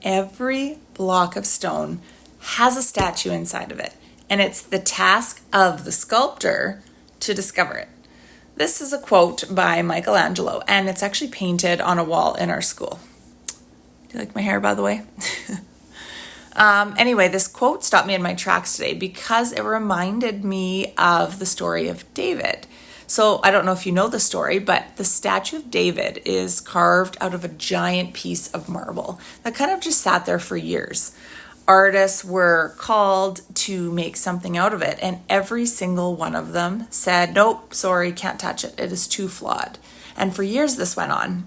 every block of stone has a statue inside of it, and it's the task of the sculptor to discover it. This is a quote by Michelangelo, and it's actually painted on a wall in our school. Do you like my hair, by the way? Anyway, this quote stopped me in my tracks today because it reminded me of the story of David. So I don't know if you know the story, but the statue of David is carved out of a giant piece of marble that kind of just sat there for years. Artists were called to make something out of it, and every single one of them said, nope, sorry, can't touch it. It is too flawed. And for years this went on.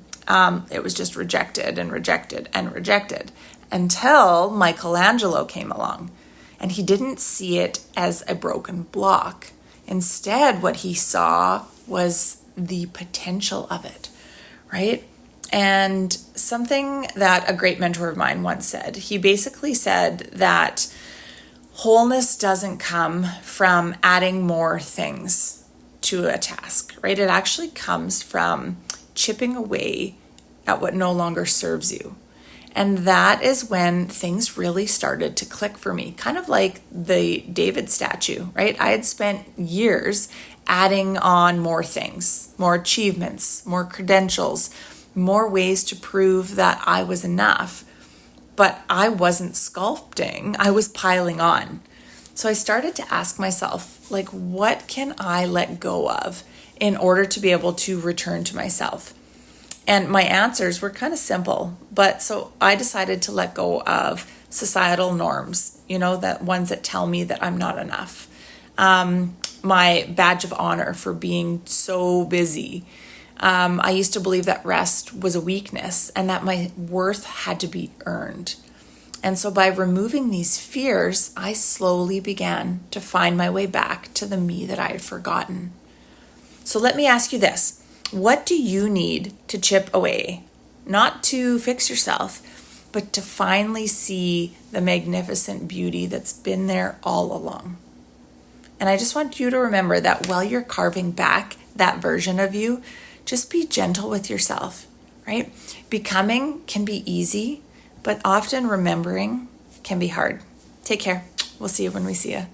It was just rejected and rejected and rejected until Michelangelo came along, and he didn't see it as a broken block. Instead, what he saw was the potential of it, right? And something that a great mentor of mine once said, he basically said that wholeness doesn't come from adding more things to a task, right? It actually comes from chipping away at what no longer serves you. And that is when things really started to click for me, kind of like the David statue, right? I had spent years adding on more things, more achievements, more credentials, more ways to prove that I was enough. But I wasn't sculpting, I was piling on. So I started to ask myself, like, what can I let go of in order to be able to return to myself? And my answers were kind of simple, but so I decided to let go of societal norms, that ones that tell me that I'm not enough. My badge of honor for being so busy. I used to believe that rest was a weakness and that my worth had to be earned. And so by removing these fears, I slowly began to find my way back to the me that I had forgotten. So let me ask you this. What do you need to chip away? Not to fix yourself, but to finally see the magnificent beauty that's been there all along. And I just want you to remember that while you're carving back that version of you, just be gentle with yourself, right? Becoming can be easy, but often remembering can be hard. Take care. We'll see you when we see you.